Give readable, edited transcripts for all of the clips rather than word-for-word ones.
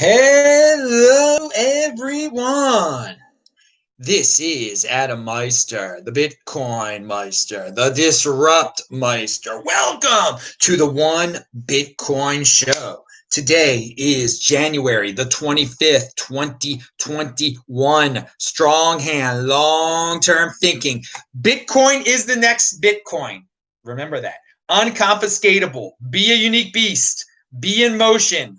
Hello, everyone. This is Adam Meister, the Bitcoin Meister, the Disrupt Meister. Welcome to the One Bitcoin Show. Today is January the 25th, 2021. Strong hand, long-term thinking. Bitcoin is the next Bitcoin. Remember that. Unconfiscatable. Be a unique beast. Be in motion.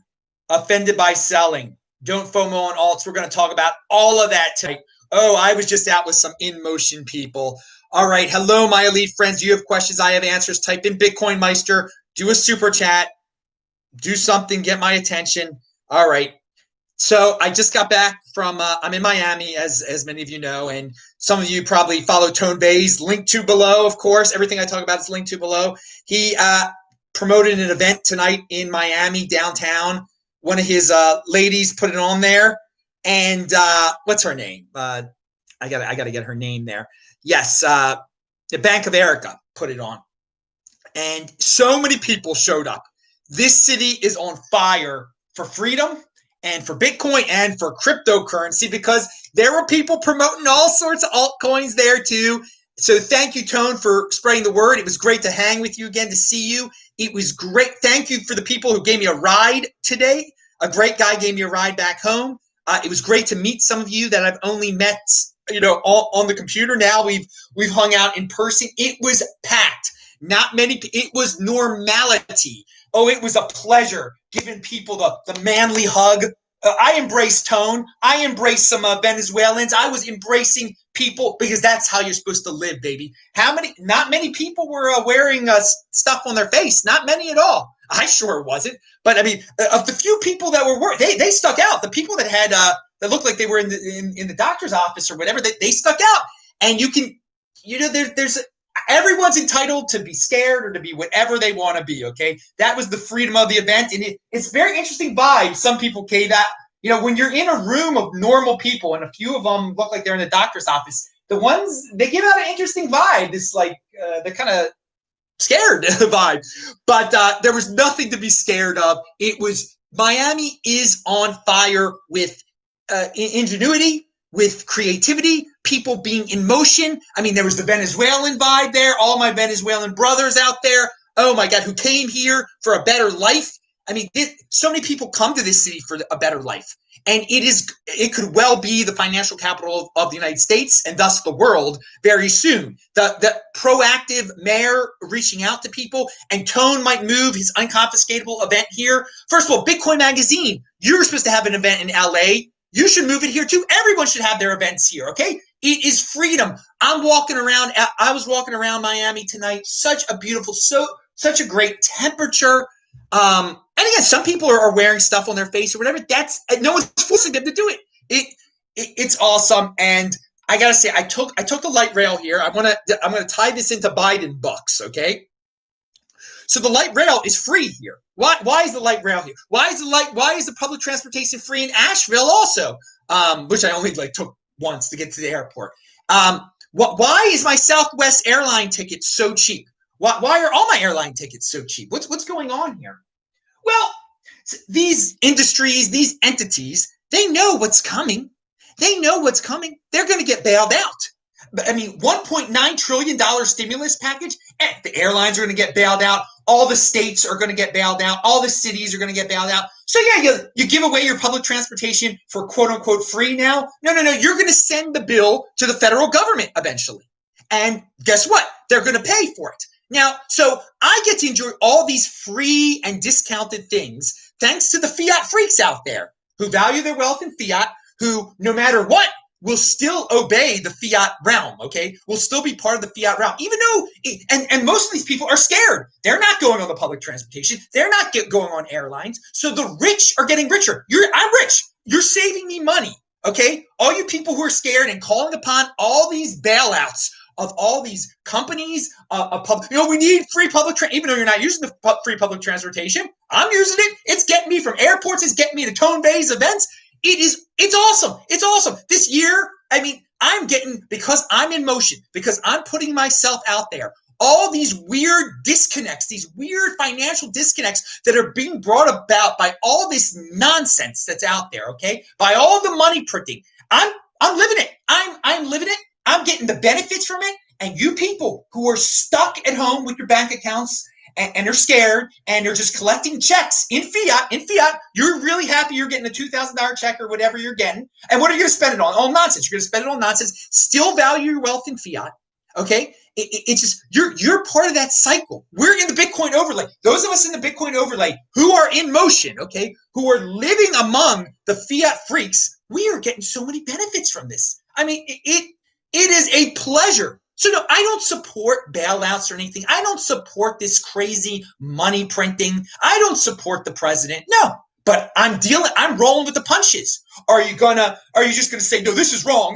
Offended by selling. Don't FOMO on alts. We're going to talk about all of that tonight. Oh, I was just out with some in-motion people. All right. Hello, my elite friends. You have questions. I have answers. Type in BitcoinMeister. Do a super chat. Do something. Get my attention. All right. So I just got back from, I'm in Miami, as many of you know, and some of you probably follow Tone Vays. Link to below, of course. Everything I talk about is linked to below. He promoted an event tonight in Miami, downtown. One of his ladies put it on there, and what's her name? I gotta get her name there. Yes, the Bank of America put it on, and so many people showed up. This city is on fire for freedom and for Bitcoin and for cryptocurrency because there were people promoting all sorts of altcoins there too. So thank you, Tone, for spreading the word. It was great to hang with you again, to see you. It was great. Thank you for the people who gave me a ride today. A great guy gave me a ride back home. It was great to meet some of you that I've only met, on the computer. Now we've hung out in person. It was packed. Not many. It was normality. Oh, it was a pleasure giving people the manly hug. I embraced Tone. I embraced some Venezuelans. I was embracing people because that's how you're supposed to live, baby. Not many people were wearing stuff on their face. Not many at all. I sure wasn't. But I mean, of the few people that were they stuck out. The people that had that looked like they were in the doctor's office or whatever, they stuck out. And you can, there's everyone's entitled to be scared or to be whatever they want to be, okay? That was the freedom of the event, and it's very interesting vibe. Some people gave that, when you're in a room of normal people, and a few of them look like they're in the doctor's office, the ones, they give out an interesting vibe, this like, they're kind of scared vibe. But there was nothing to be scared of. It was, Miami is on fire with ingenuity, with creativity, people being in motion. I mean, there was the Venezuelan vibe there, all my Venezuelan brothers out there, oh my God, who came here for a better life. I mean, so many people come to this city for a better life. And it could well be the financial capital of the United States and thus the world very soon. The proactive mayor reaching out to people, and Tone might move his unconfiscatable event here. First of all, Bitcoin Magazine, you're supposed to have an event in LA. You should move it here too. Everyone should have their events here, okay? It is freedom. I was walking around Miami tonight. Such a beautiful, such a great temperature. And again, some people are wearing stuff on their face or whatever. No one's forcing them to do it. It's awesome. And I gotta say, I took the light rail here. I'm gonna tie this into Biden bucks, okay? So the light rail is free here. Why is the light rail here? Why is the public transportation free in Asheville also? Which I only took once to get to the airport. Why is my Southwest airline ticket so cheap? Why are all my airline tickets so cheap? What's going on here? Well, these industries, these entities, they know what's coming. They know what's coming. They're going to get bailed out. I mean, $1.9 trillion stimulus package. The airlines are going to get bailed out. All the states are going to get bailed out. All the cities are going to get bailed out. So yeah, you give away your public transportation for quote unquote free now. No. You're going to send the bill to the federal government eventually. And guess what? They're going to pay for it. Now, so I get to enjoy all these free and discounted things thanks to the fiat freaks out there who value their wealth in fiat, who no matter what will still obey the fiat realm, okay? Will still be part of the fiat realm, even though, and most of these people are scared. They're not going on the public transportation. They're not going on airlines. So the rich are getting richer. I'm rich. You're saving me money, okay? All you people who are scared and calling upon all these bailouts of all these companies, we need free public transportation, even though you're not using the free public transportation. I'm using it. It's getting me from airports. It's getting me to Tone Vays events. It's awesome. It's awesome. This year, I mean, because I'm in motion, because I'm putting myself out there, all these weird disconnects, these weird financial disconnects that are being brought about by all this nonsense that's out there, okay? By all the money printing. I'm living it. I'm living it. I'm getting the benefits from it. And you people who are stuck at home with your bank accounts and are scared and are just collecting checks in fiat, you're really happy you're getting a $2,000 check or whatever you're getting. And what are you going to spend it on? All nonsense. You're going to spend it on nonsense. Still value your wealth in fiat. Okay, it's just you're part of that cycle. We're in the Bitcoin overlay. Those of us in the Bitcoin overlay who are in motion, okay, who are living among the fiat freaks, we are getting so many benefits from this. I mean, it is a pleasure. So no, I don't support bailouts or anything. I don't support this crazy money printing. I don't support the president. No. But I'm rolling with the punches. Are you just gonna say, no, this is wrong,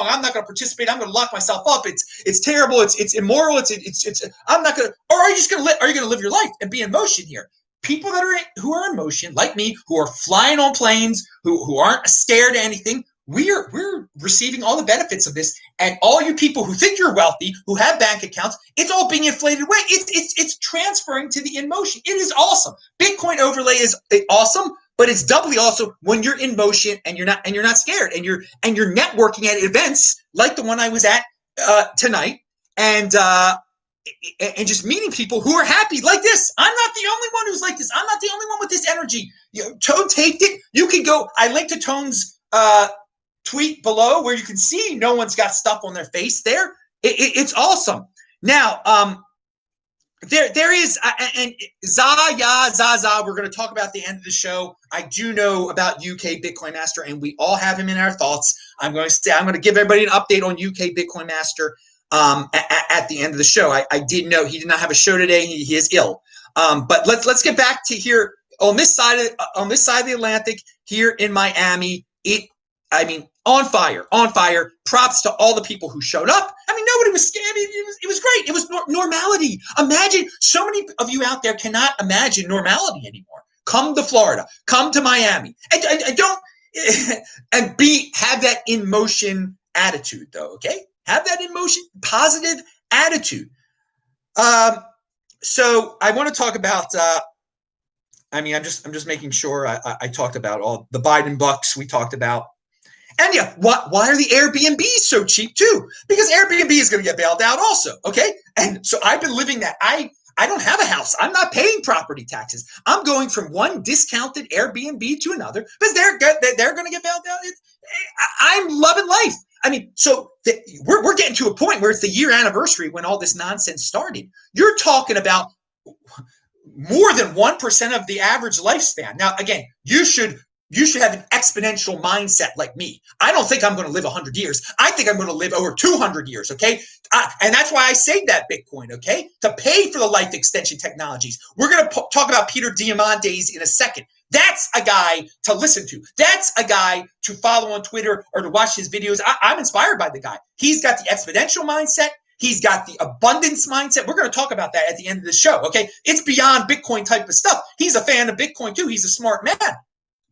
I'm not gonna participate, I'm gonna lock myself up, it's terrible, it's immoral, I'm not gonna, or are you gonna live your life and be in motion here? People who are in motion, like me, who are flying on planes, who aren't scared of anything, we're receiving all the benefits of this. And all you people who think you're wealthy, who have bank accounts, it's all being inflated away. It's transferring to the in motion. It is awesome. Bitcoin overlay is awesome, but it's doubly awesome when you're in motion and you're not scared and you're networking at events like the one I was at tonight and just meeting people who are happy like this. I'm not the only one who's like this. I'm not the only one with this energy. Tone taped it. You can go. I linked to Tone's tweet below where you can see no one's got stuff on their face there. It's awesome. Now, there is, and Zaza, we're going to talk about the end of the show. I do know about UK BitcoinMaster, and we all have him in our thoughts. I'm going to give everybody an update on UK BitcoinMaster at the end of the show. I did know he did not have a show today. He is ill. But let's get back to here on this side of the Atlantic here in Miami. On fire. Props to all the people who showed up. I mean, nobody was scared. It was great. It was normality. Imagine, so many of you out there cannot imagine normality anymore. Come to Florida. Come to Miami. And have that in motion attitude, though. Okay, have that in motion positive attitude. So I want to talk about. I'm just making sure I talked about all the Biden bucks we talked about. And yeah, why are the Airbnbs so cheap too? Because Airbnb is going to get bailed out also, okay? And so I've been living that. I don't have a house. I'm not paying property taxes. I'm going from one discounted Airbnb to another because they're going to get bailed out. I'm loving life. I mean, so we're getting to a point where it's the year anniversary when all this nonsense started. You're talking about more than 1% of the average lifespan. Now, again, you should have an exponential mindset like me. I don't think I'm going to live 100 years. I think I'm going to live over 200 years, okay? And that's why I saved that Bitcoin, okay? To pay for the life extension technologies. We're going to talk about Peter Diamandis in a second. That's a guy to listen to. That's a guy to follow on Twitter or to watch his videos. I'm inspired by the guy. He's got the exponential mindset. He's got the abundance mindset. We're going to talk about that at the end of the show, okay? It's beyond Bitcoin type of stuff. He's a fan of Bitcoin too. He's a smart man.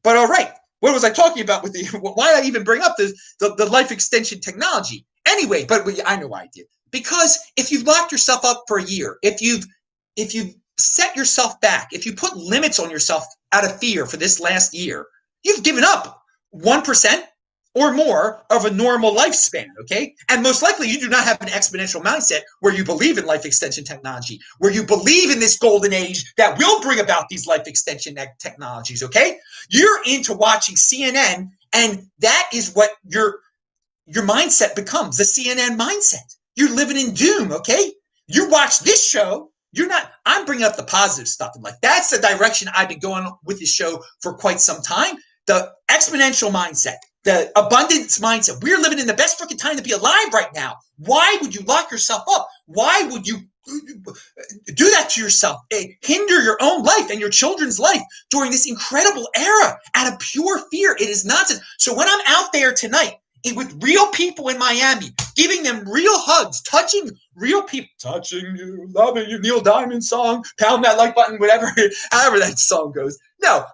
But all right, what was I talking about with why did I even bring up the life extension technology? Anyway, but I know why I did. Because if you've locked yourself up for a year, if you've set yourself back, if you put limits on yourself out of fear for this last year, you've given up 1% or more of a normal lifespan, okay? And most likely you do not have an exponential mindset where you believe in life extension technology, where you believe in this golden age that will bring about these life extension technologies, okay? You're into watching CNN, and that is what your mindset becomes, the CNN mindset. You're living in doom, okay? You watch this show, I'm bringing up the positive stuff. And like, that's the direction I've been going with this show for quite some time. The exponential mindset, the abundance mindset. We're living in the best freaking time to be alive right now. Why would you lock yourself up? Why would you do that to yourself? Hinder your own life and your children's life during this incredible era out of pure fear. It is nonsense. So when I'm out there tonight with real people in Miami, giving them real hugs, touching real people, touching you, loving you, Neil Diamond song, pound that like button, whatever, however that song goes. No,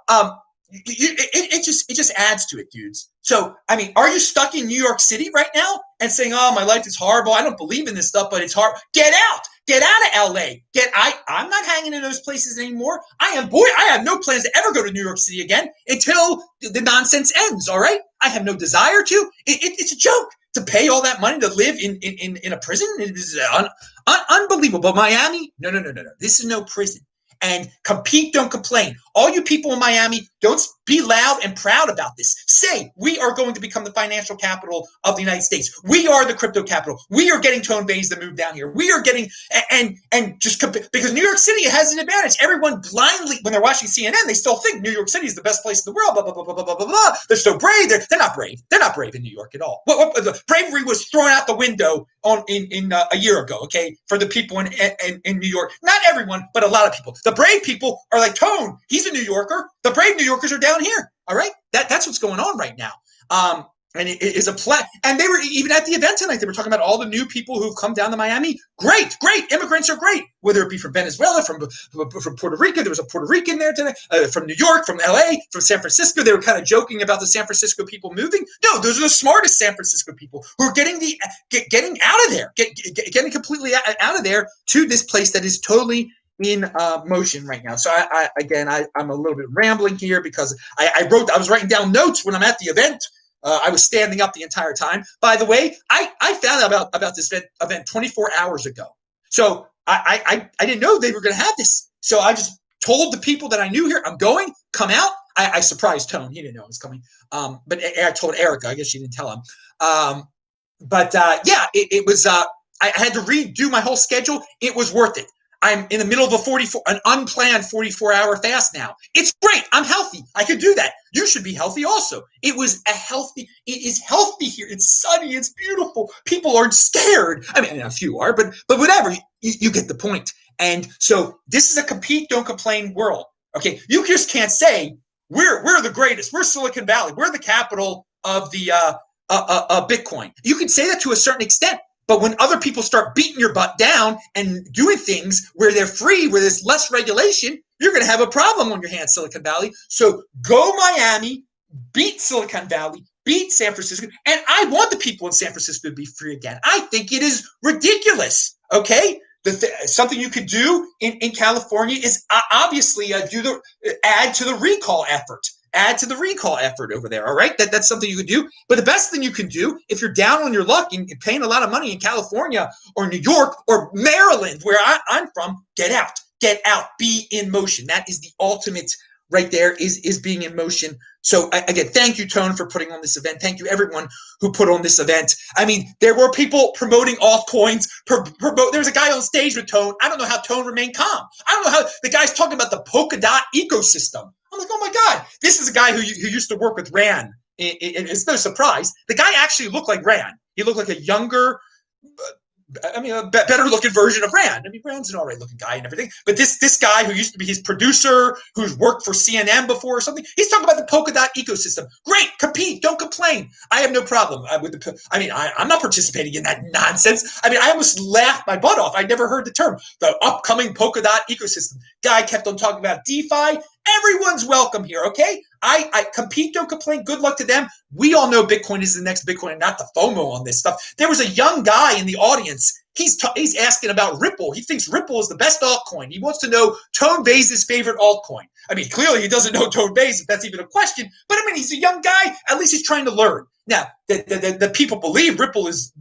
it just adds to it, dudes. So, I mean, are you stuck in New York City right now and saying, oh, my life is horrible, I don't believe in this stuff, but it's hard? Get out. Get out of LA. I'm not hanging in those places anymore. I have no plans to ever go to New York City again until the nonsense ends. All right. I have no desire to. It's a joke to pay all that money to live in a prison. It is unbelievable. But Miami, no. This is no prison. And compete, don't complain. All you people in Miami, don't be loud and proud about this. Say, we are going to become the financial capital of the United States. We are the crypto capital. We are getting Tone Vays to move down here. We are getting, and just because New York City has an advantage. Everyone blindly, when they're watching CNN, they still think New York City is the best place in the world, blah, blah, blah, blah, blah, blah, blah. They're so brave. They're not brave. They're not brave in New York at all. The bravery was thrown out the window in a year ago, okay, for the people in New York. Not everyone, but a lot of people. The brave people are like Tone. He's a New Yorker. The brave New Yorkers are down here. All right, that's what's going on right now. And it is a play. And they were even at the event tonight. They were talking about all the new people who've come down to Miami. Great. Immigrants are great. Whether it be from Venezuela, from Puerto Rico. There was a Puerto Rican there today. From New York, from LA, from San Francisco. They were kind of joking about the San Francisco people moving. No, those are the smartest San Francisco people who are getting out of there, getting completely out of there to this place that is totally in motion right now. So I'm a little bit rambling here because I was writing down notes when I'm at the event. I was standing up the entire time. By the way, I found out about this event 24 hours ago. So I didn't know they were going to have this. So I just told the people that I knew here, I'm going, come out. I surprised Tone. He didn't know I was coming. But I told Erica. I guess she didn't tell him. It was, I had to redo my whole schedule. It was worth it. I'm in the middle of an unplanned 44-hour fast now. It's great. I'm healthy. I could do that. You should be healthy also. It is healthy here. It's sunny. It's beautiful. People aren't scared. I mean, a few are, but whatever. You get the point. And so this is a compete, don't complain world. Okay. You just can't say we're the greatest. We're Silicon Valley. We're the capital of the Bitcoin. You can say that to a certain extent. But when other people start beating your butt down and doing things where they're free, where there's less regulation, you're going to have a problem on your hands, Silicon Valley. So go Miami, beat Silicon Valley, beat San Francisco. And I want the people in San Francisco to be free again. I think it is ridiculous. Okay. Something you could do in California is obviously add to the recall effort. Add to the recall effort over there, all right? That's something you could do. But the best thing you can do, if you're down on your luck and paying a lot of money in California or New York or Maryland, where I'm from, get out, be in motion. That is the ultimate right there, is being in motion. So again, thank you, Tone, for putting on this event. Thank you, everyone who put on this event. I mean, there were people promoting altcoins. There was a guy on stage with Tone. I don't know how Tone remained calm. I don't know how the guy's talking about the polka dot ecosystem. I'm like, oh my God, this is a guy who used to work with Rand. It's no surprise. The guy actually looked like Rand. He looked like a younger, a better looking version of Rand. I mean, Rand's an all right looking guy and everything. But this guy who used to be his producer, who's worked for CNN before or something, he's talking about the polka dot ecosystem. Great, compete, don't complain. I have no problem with I'm not participating in that nonsense. I mean, I almost laughed my butt off. I never heard the term, the upcoming polka dot ecosystem. Guy kept on talking about DeFi. Everyone's welcome here, okay? I compete, don't complain. Good luck to them. We all know Bitcoin is the next Bitcoin, not the FOMO on this stuff. There was a young guy in the audience. He's asking about Ripple. He thinks Ripple is the best altcoin. He wants to know Tone Vays' favorite altcoin. I mean, clearly he doesn't know Tone Vays, if that's even a question. But I mean, he's a young guy. At least he's trying to learn. Now, the people believe Ripple is,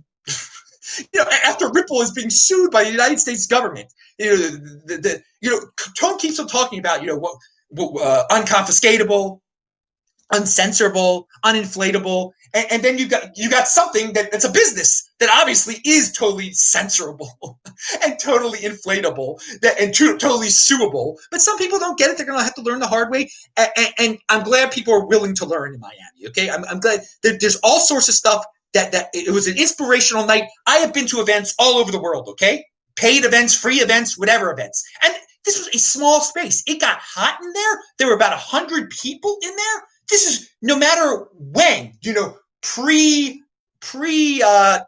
after Ripple is being sued by the United States government, Tone keeps on talking about, unconfiscatable, uncensorable, uninflatable, and then you got something that's a business that obviously is totally censorable and totally inflatable and totally suable. But some people don't get it; they're going to have to learn the hard way. And I'm glad people are willing to learn in Miami. Okay, I'm glad there's all sorts of stuff that it was an inspirational night. I have been to events all over the world. Okay, paid events, free events, whatever events, and this was a small space. It got hot in there. There were about 100 people in there. This is no matter when, pre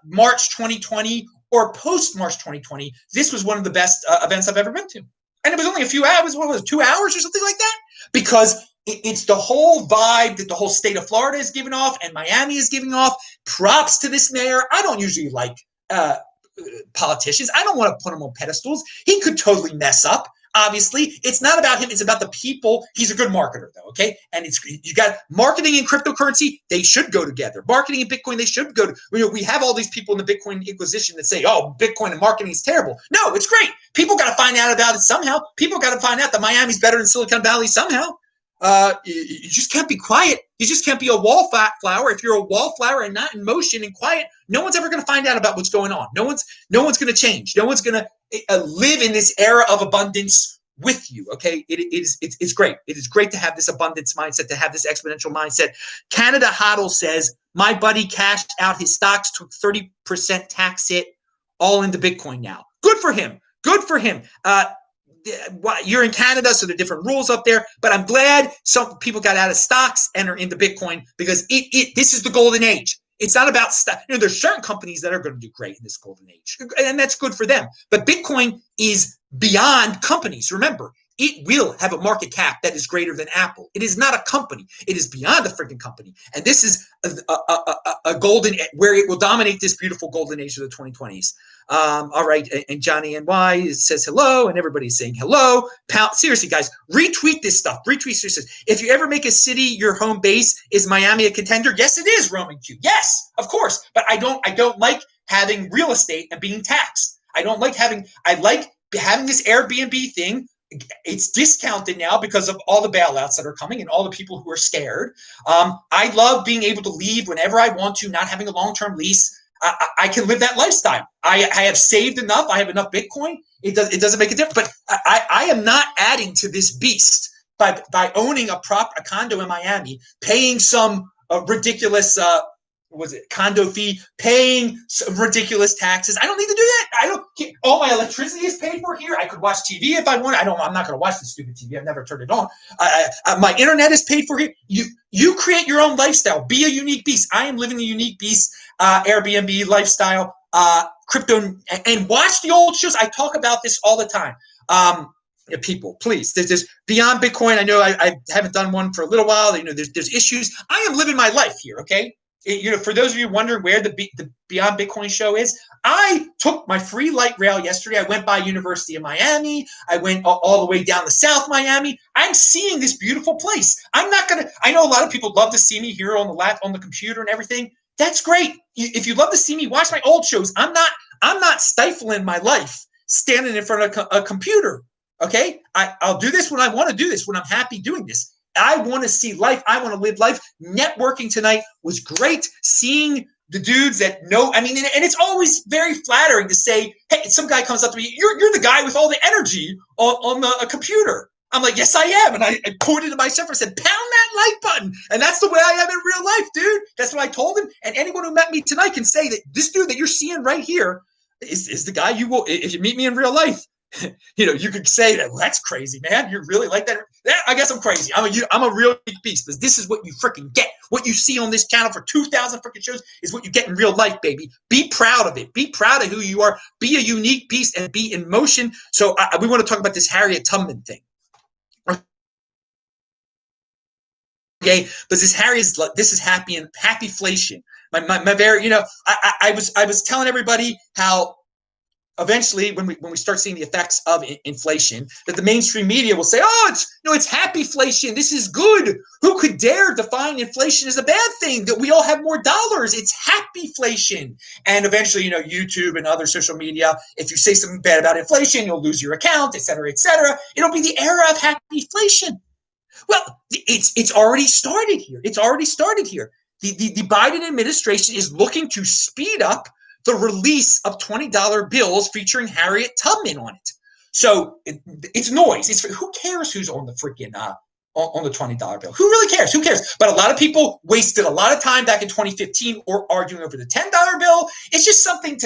March 2020 or post March 2020. This was one of the best events I've ever been to, and it was only a few hours. What was it, 2 hours or something like that? Because it's the whole vibe that the whole state of Florida is giving off and Miami is giving off. Props to this mayor. I don't usually like politicians. I don't want to put him on pedestals. He could totally mess up. Obviously, it's not about him. It's about the people. He's a good marketer, though. Okay, and you got marketing and cryptocurrency. They should go together. Marketing and Bitcoin. They should go. We have all these people in the Bitcoin Inquisition that say, "Oh, Bitcoin and marketing is terrible." No, it's great. People got to find out about it somehow. People got to find out that Miami's better than Silicon Valley somehow. You just can't be quiet. You just can't be a wallflower. If you're a wallflower and not in motion and quiet, no one's ever going to find out about what's going on. No one's going to change. No one's going to live in this era of abundance with you. Okay, it's great. It is great to have this abundance mindset, to have this exponential mindset. Canada Hodl says, my buddy cashed out his stocks, took 30% tax hit, all into Bitcoin now. Good for him. Good for him. You're in Canada, so there are different rules up there, but I'm glad some people got out of stocks and are into Bitcoin, because this is the golden age. It's not about stuff. There's certain companies that are going to do great in this golden age, and that's good for them. But Bitcoin is beyond companies. Remember, it will have a market cap that is greater than Apple. It is not a company. It is beyond a freaking company. And this is a golden, where it will dominate this beautiful golden age of the 2020s. All right. And Johnny NY says hello, and everybody's saying hello. Seriously, guys, retweet this stuff. Retweet this. If you ever make a city your home base, is Miami a contender? Yes, it is, Roman Q. Yes, of course. But I don't like having real estate and being taxed. I like having this Airbnb thing. It's discounted now because of all the bailouts that are coming and all the people who are scared. I love being able to leave whenever I want to, not having a long-term lease. I can live that lifestyle. I have saved enough. I have enough Bitcoin. It doesn't make a difference. But I am not adding to this beast by owning a condo in Miami, paying some ridiculous condo fee, paying some ridiculous taxes. I don't need to do that. All my electricity is paid for here. I could watch TV if I want. I'm not going to watch the stupid TV. I've never turned it on. My internet is paid for here. You create your own lifestyle. Be a unique beast. I am living a unique beast, Airbnb lifestyle, crypto, and watch the old shows. I talk about this all the time. People, please. There's beyond Bitcoin. I know I haven't done one for a little while. There's issues. I am living my life here. Okay. For those of you wondering where the Beyond Bitcoin show is, I took my free light rail yesterday. I went by University of Miami. I went all the way down to South Miami. I'm seeing this beautiful place. I know a lot of people love to see me here on the computer and everything. That's great. If you love to see me watch my old shows, I'm not stifling my life standing in front of a computer. Okay? I'll do this when I want to do this, when I'm happy doing this. I want to see life. I want to live life. Networking tonight was great. Seeing the dudes that know, and it's always very flattering to say, hey, some guy comes up to me, you're the guy with all the energy on the computer. I'm like, yes, I am. And I pointed to myself and said, pound that like button. And that's the way I am in real life, dude. That's what I told him. And anyone who met me tonight can say that this dude that you're seeing right here is the guy you will, if you meet me in real life. You could say that, well, that's crazy, man. You're really like that. I guess I'm crazy. I'm a real big beast, because this is what you freaking get. What you see on this channel for 2,000 freaking shows is what you get in real life, baby. Be proud of it. Be proud of who you are. Be a unique beast and be in motion. So we want to talk about this Harriet Tubman thing. Okay, but this is Happyflation. My very, I was telling everybody how eventually, when we start seeing the effects of inflation, that the mainstream media will say, "Oh, it's Happyflation. This is good. Who could dare define inflation as a bad thing? That we all have more dollars. It's Happyflation." And eventually, YouTube and other social media, if you say something bad about inflation, you'll lose your account, et cetera, et cetera. It'll be the era of Happyflation. Well, it's already started here. It's already started here. The Biden administration is looking to speed up the release of $20 bills featuring Harriet Tubman on it. So it's noise. Who cares who's on the freaking on the $20 bill? Who really cares? Who cares? But a lot of people wasted a lot of time back in 2015 or arguing over the $10 bill. It's just something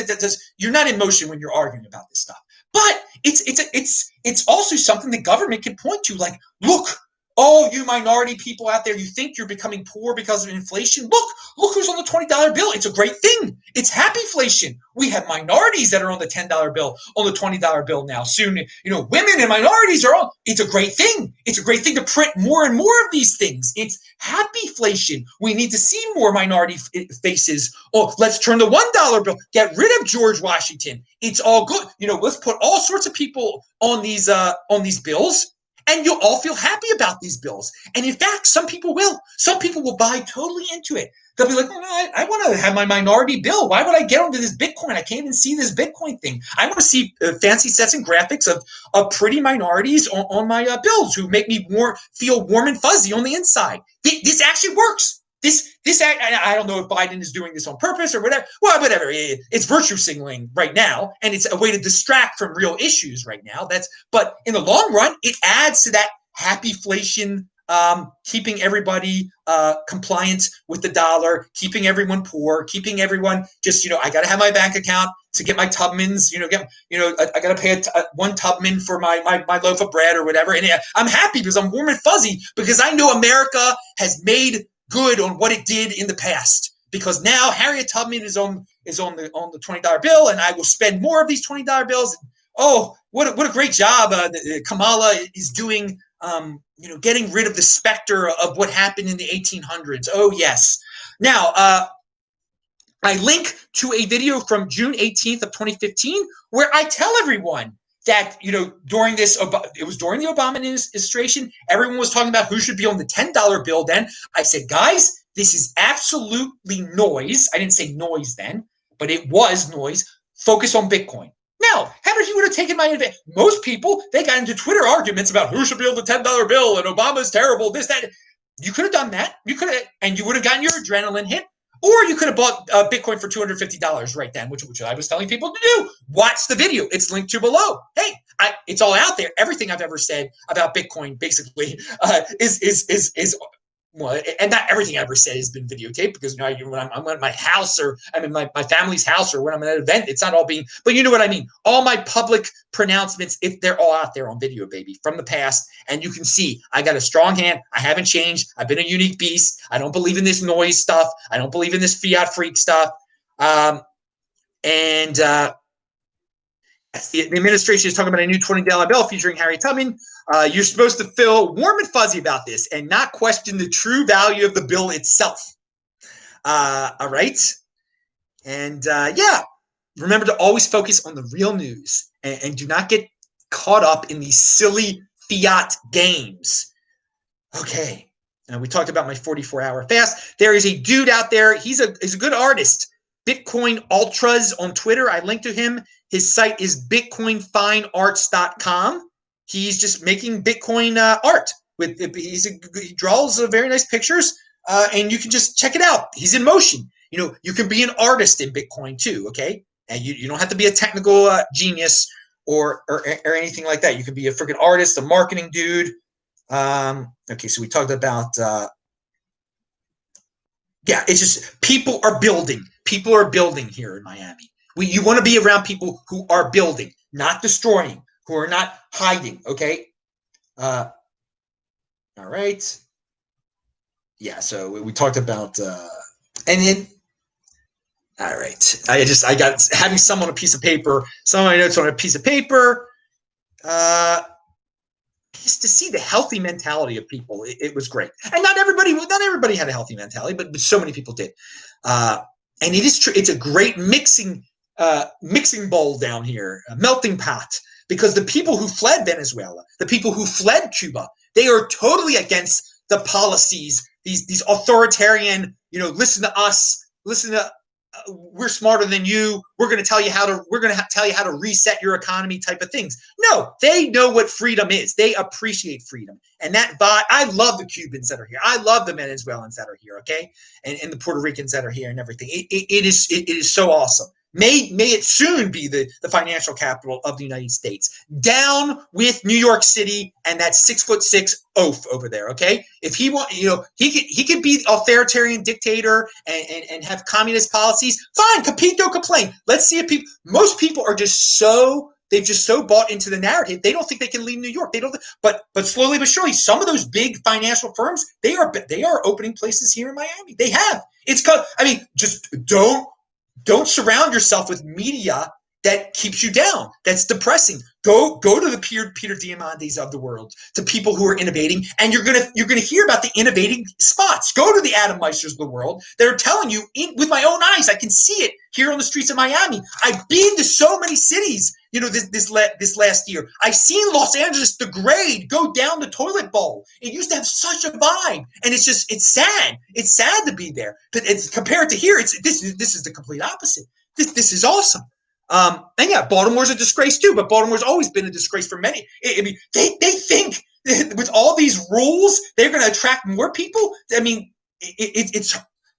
you're not in motion when you're arguing about this stuff. But it's also something the government can point to, like, look, All you minority people out there, you think you're becoming poor because of inflation? Look who's on the $20 bill. It's a great thing. It's happyflation. We have minorities that are on the $10 bill, on the $20 bill now. Soon, women and minorities are on. It's a great thing. It's a great thing to print more and more of these things. It's happyflation. We need to see more minority faces. Oh, let's turn the $1 bill. Get rid of George Washington. It's all good. Let's put all sorts of people on these bills. And you'll all feel happy about these bills. And in fact, some people will. Some people will buy totally into it. They'll be like, I want to have my minority bill. Why would I get onto this Bitcoin? I can't even see this Bitcoin thing. I want to see fancy sets and graphics of pretty minorities on my bills who make me feel warm and fuzzy on the inside. This actually works. I don't know if Biden is doing this on purpose or whatever. Well, whatever. It's virtue signaling right now, and it's a way to distract from real issues right now. But in the long run, it adds to that happyflation, keeping everybody compliant with the dollar, keeping everyone poor, keeping everyone just, I got to have my bank account to get my Tubmans, I got to pay one Tubman for my loaf of bread or whatever. And I'm happy because I'm warm and fuzzy because I know America has made good on what it did in the past, because now Harriet Tubman is on the $20 bill, and I will spend more of these $20 bills. Oh, what a great job Kamala is doing, getting rid of the specter of what happened in the 1800s. Oh yes. Now I link to a video from June 18th of 2015 where I tell everyone that, during it was during the Obama administration, everyone was talking about who should be on the $10 bill then. I said, guys, this is absolutely noise. I didn't say noise then, but it was noise. Focus on Bitcoin. Now, how if you would have taken my advice? Most people, they got into Twitter arguments about who should be on the $10 bill and Obama's terrible, this, that. You could have done that. You could have, and you would have gotten your adrenaline hit. Or you could have bought Bitcoin for $250 right then, which I was telling people to do. Watch the video. It's linked to below. Hey, it's all out there. Everything I've ever said about Bitcoin basically is well, and not everything I ever said has been videotaped, because when I'm at my house, or I'm in my family's house, or when I'm at an event, it's not all being, but you know what I mean. All my public pronouncements, if they're all out there on video, baby, from the past, and you can see I got a strong hand. I haven't changed. I've been a unique beast. I don't believe in this noise stuff. I don't believe in this fiat freak stuff. The administration is talking about a new $20 bill featuring Harriet Tubman. You're supposed to feel warm and fuzzy about this and not question the true value of the bill itself. All right. And remember to always focus on the real news and do not get caught up in these silly fiat games. Okay. Now, we talked about my 44-hour fast. There is a dude out there. He's a good artist. Bitcoin Ultras on Twitter. I linked to him. His site is bitcoinfinearts.com. He's just making Bitcoin art. He draws very nice pictures, and you can just check it out. He's in motion. You can be an artist in Bitcoin too, okay? And you don't have to be a technical genius or anything like that. You can be a freaking artist, a marketing dude. Okay, so we talked about it's just people are building. People are building here in Miami. You want to be around people who are building, not destroying, who are not hiding, okay? All right. Yeah, so we talked about, and then, all right. I got having some on a piece of paper, some of my notes on a piece of paper, just to see the healthy mentality of people. It was great. And not everybody had a healthy mentality, but so many people did. And it is true. It's a great mixing bowl down here, a melting pot, because the people who fled Venezuela, the people who fled Cuba, they are totally against the policies, these authoritarian, listen to us, we're smarter than you. We're going to tell you how to reset your economy type of things. No, they know what freedom is. They appreciate freedom. And I love the Cubans that are here. I love the Venezuelans that are here. Okay. And the Puerto Ricans that are here and everything. It is so awesome. May it soon be the financial capital of the United States. Down with New York City and that 6'6" oaf over there. Okay, if he want, he could be authoritarian dictator and have communist policies. Fine, compete, don't complain. Let's see if most people are just so they've just so bought into the narrative. They don't think they can leave New York. They don't. But slowly but surely, some of those big financial firms, they are opening places here in Miami. They have. It's called. I mean, just don't surround yourself with media that keeps you down. That's depressing. Go to the Peter Diamandis of the world, to people who are innovating, and you're gonna hear about the innovating spots. Go to the Adam Meisters of the world. They're telling you with my own eyes. I can see it here on the streets of Miami. I've been to so many cities, this last year. I've seen Los Angeles degrade, go down the toilet bowl. It used to have such a vibe, and it's sad. It's sad to be there. But it's compared to here. This is the complete opposite. This is awesome. And yeah, Baltimore's a disgrace too, but Baltimore's always been a disgrace for many. I mean, they think with all these rules, they're going to attract more people. I mean,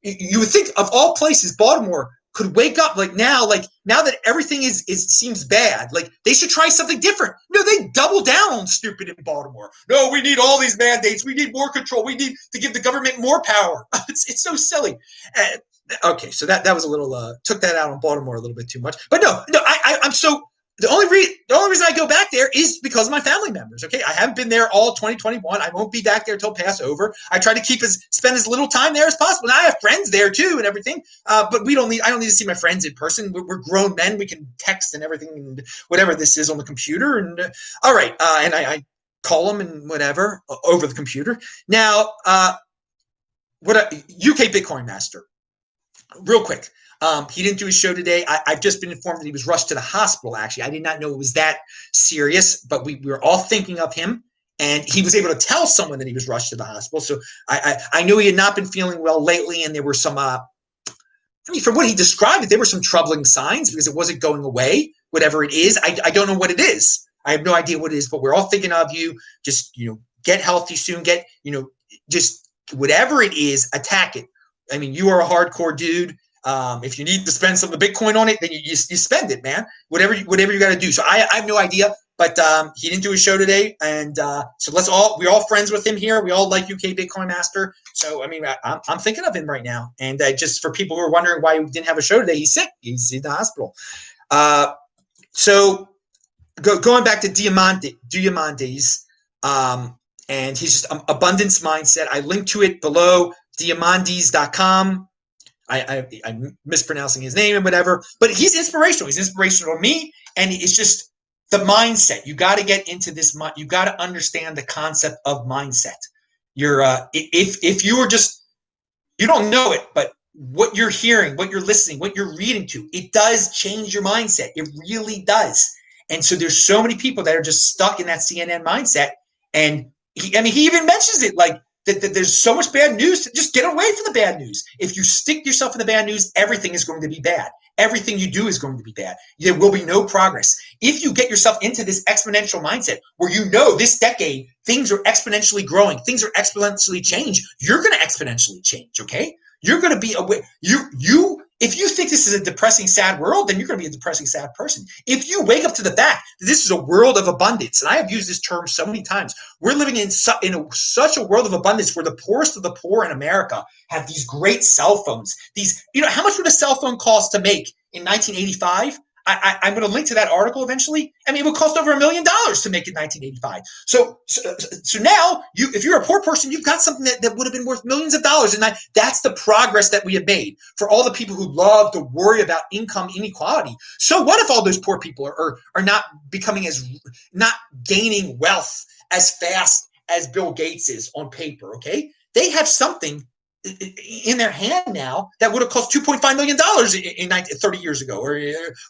you would think of all places, Baltimore could wake up now that everything seems bad, like they should try something different. No, they double down on stupid in Baltimore. No, we need all these mandates. We need more control. We need to give the government more power. It's so silly. Okay, so that was a little took that out on Baltimore a little bit too much, but no, I'm so the only reason I go back there is because of my family members. Okay, I haven't been there all 2021. I won't be back there till Passover. I try to spend as little time there as possible. Now I have friends there too and everything, but I don't need to see my friends in person. We're grown men. We can text and everything and whatever this is on the computer. And all right, and I call them and whatever over the computer. Now, UK BitcoinMaster. Real quick, he didn't do his show today. I've just been informed that he was rushed to the hospital, actually. I did not know it was that serious, but we were all thinking of him, and he was able to tell someone that he was rushed to the hospital. So I knew he had not been feeling well lately, and there were some, from what he described, there were some troubling signs because it wasn't going away, whatever it is. I don't know what it is. I have no idea what it is, but we're all thinking of you. Just, get healthy soon. Just whatever it is, attack it. I mean, you are a hardcore dude. If you need to spend some of the Bitcoin on it, then you spend it, man. Whatever you got to do. So I have no idea, but he didn't do his show today, and so we're all friends with him here. We all like UK BitcoinMaster. So I mean, I'm thinking of him right now. And just for people who are wondering why he didn't have a show today, he's sick. He's in the hospital. So going back to Diamandis, and he's just abundance mindset. I linked to it below. Diamandis.com. I'm mispronouncing his name and whatever, but he's inspirational. He's inspirational to me, and it's just the mindset. You got to get into this. You got to understand the concept of mindset. You're if you are just, you don't know it, but what you're hearing, what you're listening, what you're reading to, it does change your mindset. It really does. And so there's so many people that are just stuck in that CNN mindset, and he even mentions it like. That there's so much bad news. Just get away from the bad news. If you stick yourself in the bad news, everything is going to be bad. Everything you do is going to be bad. There will be no progress. If you get yourself into this exponential mindset where this decade, things are exponentially growing, things are exponentially change, you're going to exponentially change, okay? You're going to be aware. If you think this is a depressing, sad world, then you're going to be a depressing, sad person. If you wake up to the fact that this is a world of abundance, and I have used this term so many times, we're living in such a world of abundance where the poorest of the poor in America have these great cell phones. How much would a cell phone cost to make in 1985? I'm going to link to that article eventually. I mean, it would cost over $1 million to make it in 1985. So now, if you're a poor person, you've got something that would have been worth millions of dollars. And that's the progress that we have made for all the people who love to worry about income inequality. So what if all those poor people are not not gaining wealth as fast as Bill Gates is on paper, okay? They have something in their hand now that would have cost $2.5 million in 30 years ago or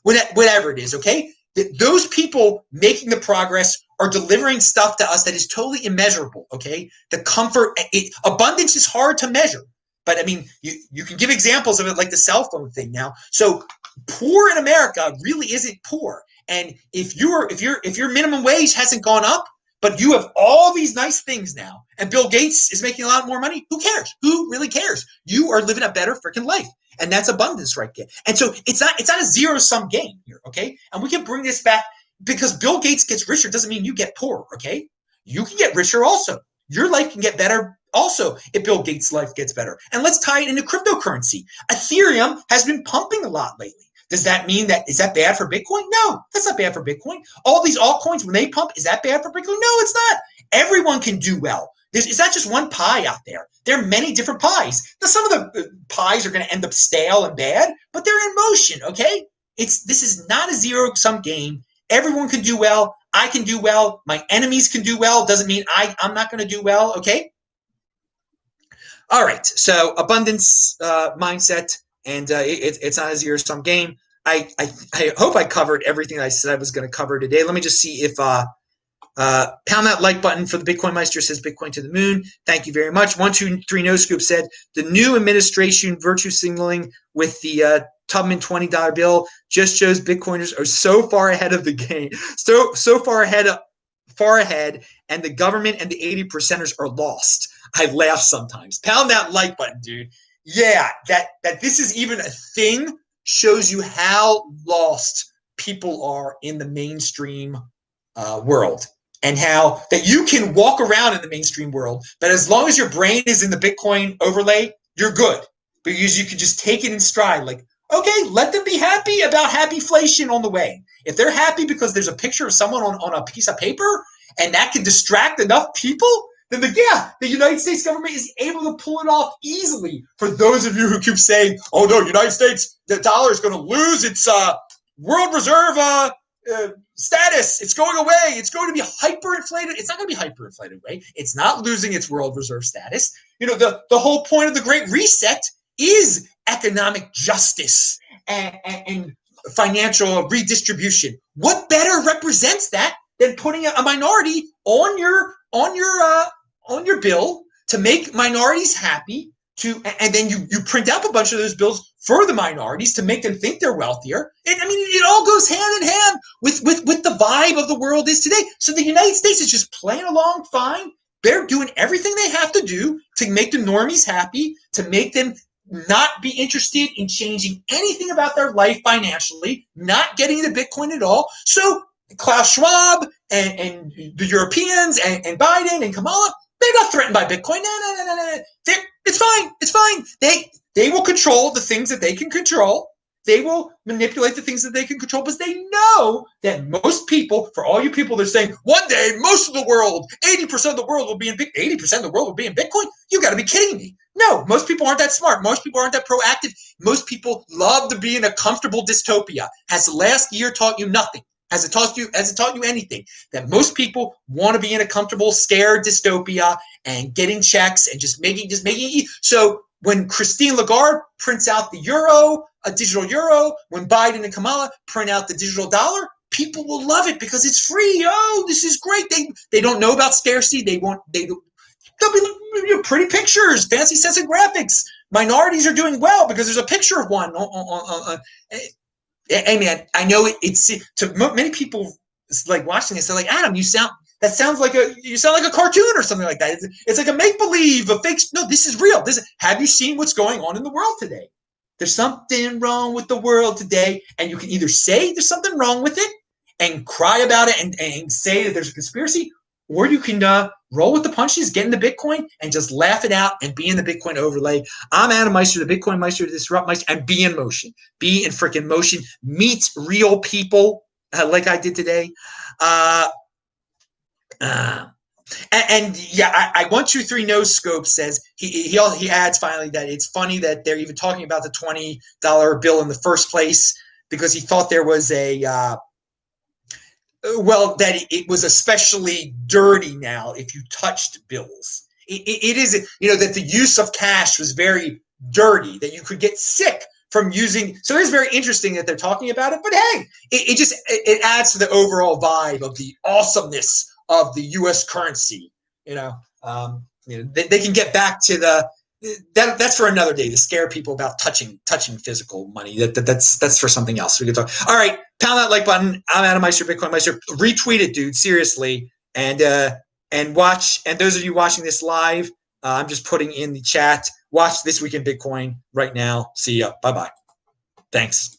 whatever it is, okay? Those people making the progress are delivering stuff to us that is totally immeasurable, okay? The comfort, abundance is hard to measure, but I mean, you can give examples of it like the cell phone thing now. So poor in America really isn't poor. And if your minimum wage hasn't gone up, but you have all these nice things now, and Bill Gates is making a lot more money, who cares? Who really cares? You are living a better freaking life. And that's abundance right there. And so it's not a zero-sum game here, okay? And we can bring this back because Bill Gates gets richer doesn't mean you get poorer, okay? You can get richer also. Your life can get better also if Bill Gates' life gets better. And let's tie it into cryptocurrency. Ethereum has been pumping a lot lately. Does that mean is that bad for Bitcoin? No, that's not bad for Bitcoin. All these altcoins, when they pump, is that bad for Bitcoin? No, it's not. Everyone can do well. It's not just one pie out there. There are many different pies. Now, some of the pies are going to end up stale and bad, but they're in motion, okay? This is not a zero-sum game. Everyone can do well. I can do well. My enemies can do well. Doesn't mean I'm not going to do well, okay? All right, so abundance mindset, and it's not a zero-sum game. I hope I covered everything I said I was going to cover today. Let me just see if pound that like button for the BitcoinMeister, says Bitcoin to the moon. Thank you very much. 123 No Scoop said the new administration virtue signaling with the Tubman $20 bill just shows Bitcoiners are so far ahead of the game, so far ahead, and the government and the 80%ers are lost. I laugh sometimes. Pound that like button, dude. Yeah, that this is even a thing shows you how lost people are in the mainstream world, and how that you can walk around in the mainstream world, but as long as your brain is in the Bitcoin overlay, you're good, because you can just take it in stride. Like, okay, let them be happy about Happyflation on the way. If they're happy because there's a picture of someone on a piece of paper and that can distract enough people, then the United States government is able to pull it off easily. For those of you who keep saying, oh no, United States, the dollar is going to lose its world reserve status. It's going away. It's going to be hyperinflated. It's not going to be hyperinflated away. It's not losing its world reserve status. You know, the whole point of the Great Reset is economic justice and financial redistribution. What better represents that than putting a minority on your bill to make minorities happy, and then you print out a bunch of those bills for the minorities to make them think they're wealthier. And I mean, it all goes hand in hand with the vibe of the world is today. So the United States is just playing along fine. They're doing everything they have to do to make the normies happy, to make them not be interested in changing anything about their life financially, not getting into Bitcoin at all. So Klaus Schwab and the Europeans and Biden and Kamala, they're not threatened by Bitcoin. No. It's fine. It's fine. They will control the things that they can control. They will manipulate the things that they can control, because they know that most people, for all you people that are saying, one day, most of the world, 80% of the world will be in Bitcoin. 80% of the world will be in Bitcoin? You got to be kidding me. No, most people aren't that smart. Most people aren't that proactive. Most people love to be in a comfortable dystopia. Has the last year taught you nothing? Has it taught you anything? That most people want to be in a comfortable, scared dystopia and getting checks and just making it. So when Christine Lagarde prints out the euro, a digital euro, when Biden and Kamala print out the digital dollar, people will love it because it's free. Oh, this is great. They don't know about scarcity. They'll be pretty pictures, fancy sets of graphics. Minorities are doing well because there's a picture of one. Hey man, I know it's to many people like watching this. They're like, Adam, you sound like a cartoon or something like that. It's like a make believe, a fake. No, this is real. Have you seen what's going on in the world today? There's something wrong with the world today, and you can either say there's something wrong with it and cry about it and say that there's a conspiracy, or you can roll with the punches, get into Bitcoin, and just laugh it out and be in the Bitcoin overlay. I'm Adam Meister, the BitcoinMeister, the Disrupt Meister, and be in motion. Be in freaking motion. Meet real people like I did today. And yeah, I 123 No Scope says he adds finally that it's funny that they're even talking about the $20 bill in the first place, because he thought there was that it was especially dirty now if you touched bills. It is, that the use of cash was very dirty, that you could get sick from using. So it's very interesting that they're talking about it. But hey, it adds to the overall vibe of the awesomeness of the U.S. currency. They can get back to that's for another day, to scare people about touching physical money. That's for something else. We can talk. All right, pound that like button. I'm Adam Meister, BitcoinMeister. Retweet it, dude. Seriously, and watch. And those of you watching this live, I'm just putting in the chat. Watch This Week in Bitcoin right now. See ya. Bye bye. Thanks.